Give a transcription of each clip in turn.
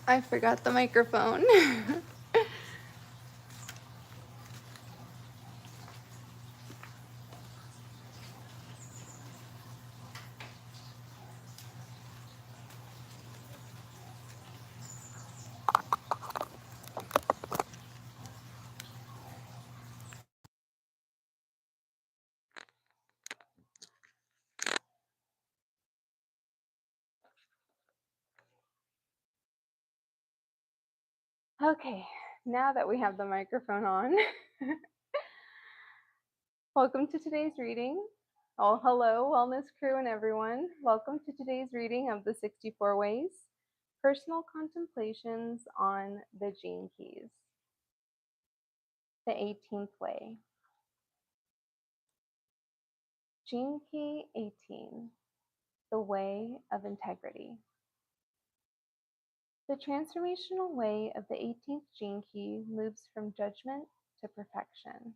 I forgot the microphone. Okay, now that we have the microphone on, welcome to today's reading. Oh, hello, wellness crew and everyone. Welcome to today's reading of the 64 Ways, Personal Contemplations on the Gene Keys. The 18th Way. Gene Key 18, the Way of Integrity. The transformational way of the 18th Gene Key moves from judgment to perfection,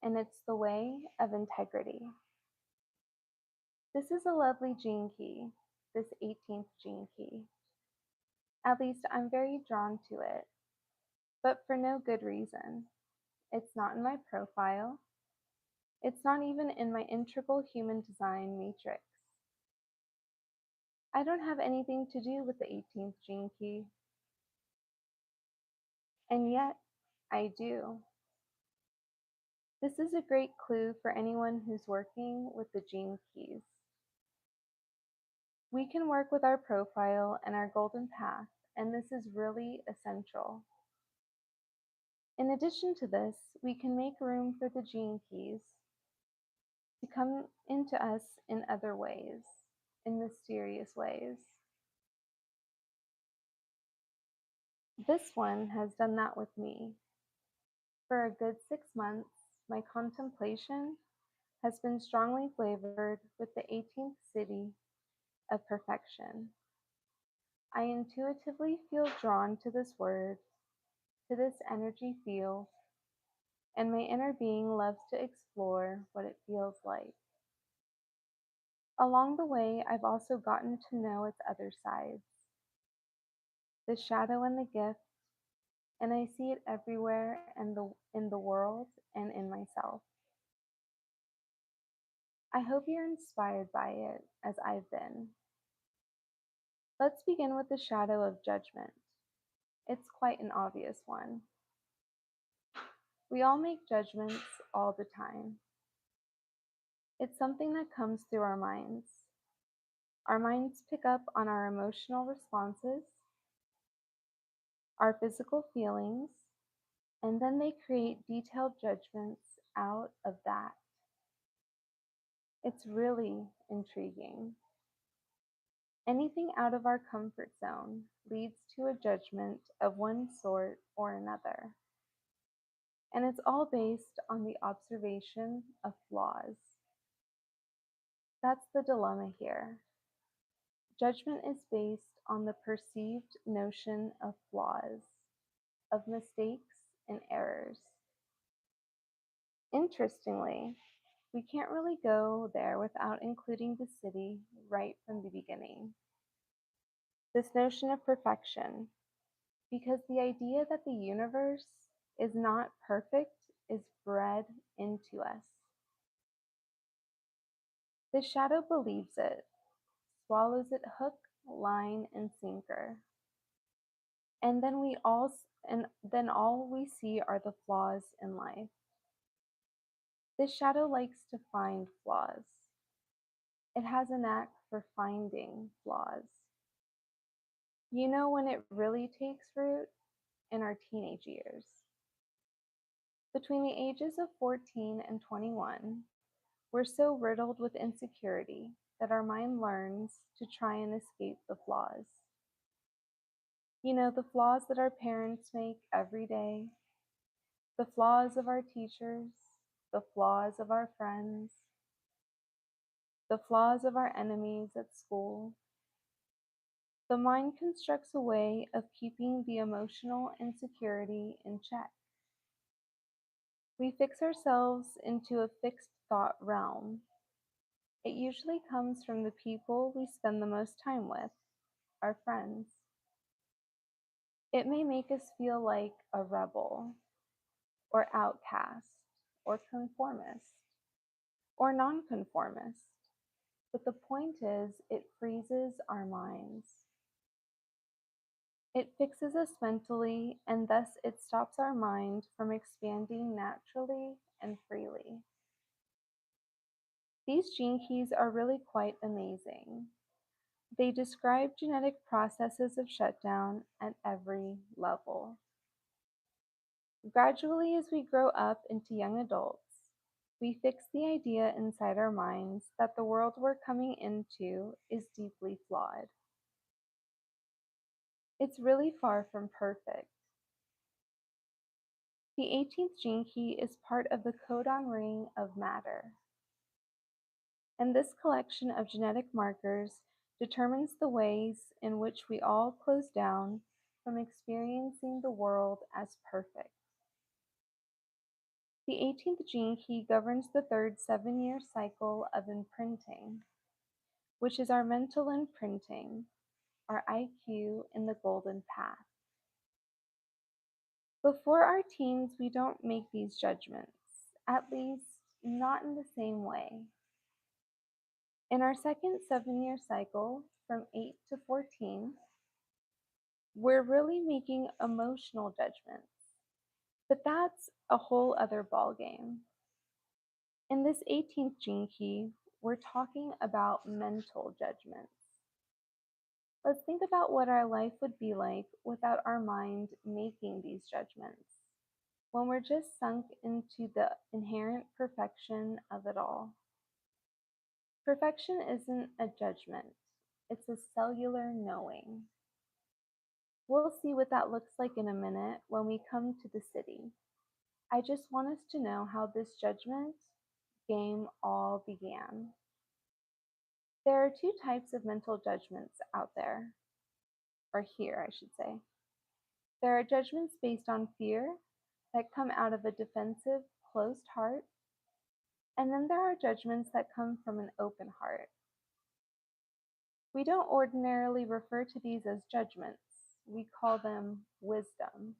and it's the way of integrity. This is a lovely gene key, this 18th gene key. At least I'm very drawn to it, but for no good reason. It's not in my profile. It's not even in my integral human design matrix. I don't have anything to do with the 18th gene key. And yet, I do. This is a great clue for anyone who's working with the gene keys. We can work with our profile and our golden path, and this is really essential. In addition to this, we can make room for the gene keys to come into us in other ways, in mysterious ways. This one has done that with me. For a good 6 months, my contemplation has been strongly flavored with the 18th Siddhi of Perfection. I intuitively feel drawn to this word, to this energy field, and my inner being loves to explore what it feels like. Along the way, I've also gotten to know its other sides, the shadow and the gift, and I see it everywhere in the world and in myself. I hope you're inspired by it as I've been. Let's begin with the shadow of judgment. It's quite an obvious one. We all make judgments all the time. It's something that comes through our minds. Our minds pick up on our emotional responses, our physical feelings, and then they create detailed judgments out of that. It's really intriguing. Anything out of our comfort zone leads to a judgment of one sort or another. And it's all based on the observation of flaws. That's the dilemma here. Judgment is based on the perceived notion of flaws, of mistakes and errors. Interestingly, we can't really go there without including the Siddhi right from the beginning. This notion of perfection, because the idea that the universe is not perfect is bred into us. The shadow believes it, swallows it hook, line, and sinker. And then all we see are the flaws in life. This shadow likes to find flaws. It has a knack for finding flaws. You know when it really takes root? In our teenage years. Between the ages of 14 and 21, we're so riddled with insecurity that our mind learns to try and escape the flaws. You know, the flaws that our parents make every day, the flaws of our teachers, the flaws of our friends, the flaws of our enemies at school. The mind constructs a way of keeping the emotional insecurity in check. We fix ourselves into a fixed thought realm. It usually comes from the people we spend the most time with, our friends. It may make us feel like a rebel, or outcast, or conformist, or nonconformist. But the point is, it freezes our minds. It fixes us mentally, and thus it stops our mind from expanding naturally and freely. These gene keys are really quite amazing. They describe genetic processes of shutdown at every level. Gradually, as we grow up into young adults, we fix the idea inside our minds that the world we're coming into is deeply flawed. It's really far from perfect. The 18th gene key is part of the codon ring of matter. And this collection of genetic markers determines the ways in which we all close down from experiencing the world as perfect. The 18th gene key governs the third 7-year cycle of imprinting, which is our mental imprinting, our IQ in the golden path. Before our teens, we don't make these judgments, at least not in the same way. In our second 7-year cycle, from 8 to 14, we're really making emotional judgments, but that's a whole other ballgame. In this 18th gene key, we're talking about mental judgments. Let's think about what our life would be like without our mind making these judgments, when we're just sunk into the inherent perfection of it all. Perfection isn't a judgment, it's a cellular knowing. We'll see what that looks like in a minute when we come to the city. I just want us to know how this judgment game all began. There are two types of mental judgments out there, or here, I should say. There are judgments based on fear that come out of a defensive, closed heart, and then there are judgments that come from an open heart. We don't ordinarily refer to these as judgments. We call them wisdom.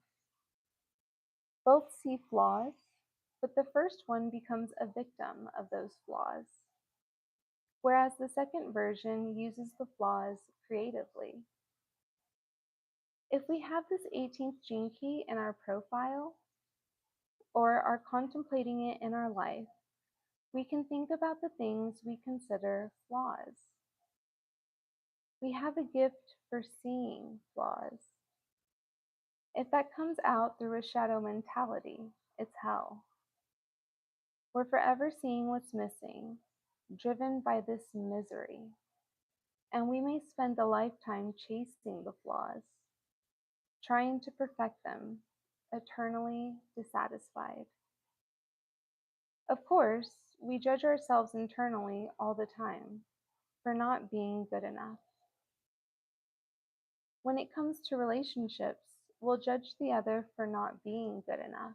Both see flaws, but the first one becomes a victim of those flaws, whereas the second version uses the flaws creatively. If we have this 18th gene key in our profile, or are contemplating it in our life, we can think about the things we consider flaws. We have a gift for seeing flaws. If that comes out through a shadow mentality, it's hell. We're forever seeing what's missing, driven by this misery. And we may spend a lifetime chasing the flaws, trying to perfect them, eternally dissatisfied. Of course, we judge ourselves internally all the time for not being good enough. When it comes to relationships, we'll judge the other for not being good enough.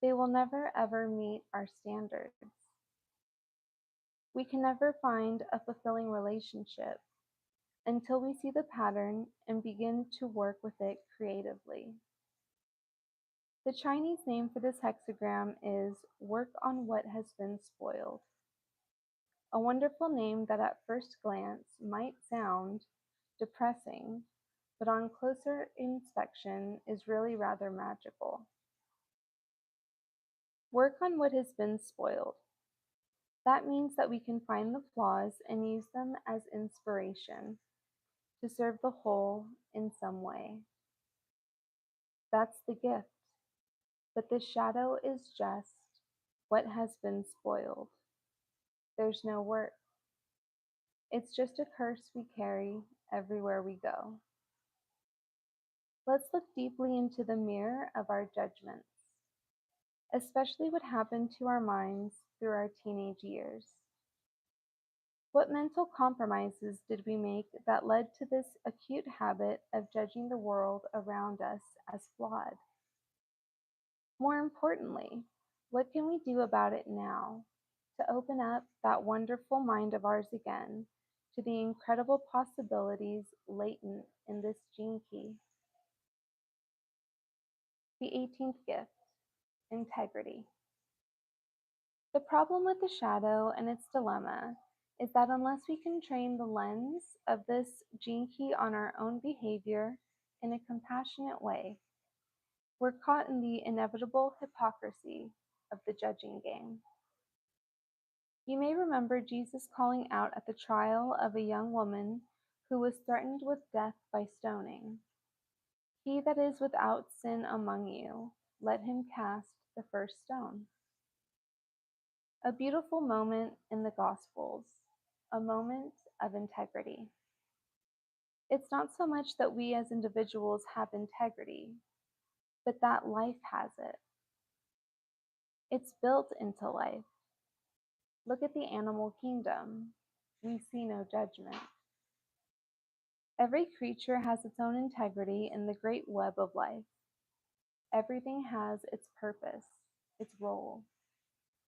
They will never ever meet our standards. We can never find a fulfilling relationship until we see the pattern and begin to work with it creatively. The Chinese name for this hexagram is work on what has been spoiled. A wonderful name that at first glance might sound depressing, but on closer inspection is really rather magical. Work on what has been spoiled. That means that we can find the flaws and use them as inspiration to serve the whole in some way. That's the gift. But the shadow is just what has been spoiled. There's no work. It's just a curse we carry everywhere we go. Let's look deeply into the mirror of our judgments, especially what happened to our minds through our teenage years. What mental compromises did we make that led to this acute habit of judging the world around us as flawed? More importantly, what can we do about it now to open up that wonderful mind of ours again to the incredible possibilities latent in this gene key? The 18th gift, integrity. The problem with the shadow and its dilemma is that unless we can train the lens of this gene key on our own behavior in a compassionate way, we're caught in the inevitable hypocrisy of the judging game. You may remember Jesus calling out at the trial of a young woman who was threatened with death by stoning. He that is without sin among you, let him cast the first stone. A beautiful moment in the Gospels, a moment of integrity. It's not so much that we as individuals have integrity, but that life has it. It's built into life. Look at the animal kingdom. We see no judgment. Every creature has its own integrity in the great web of life. Everything has its purpose, its role.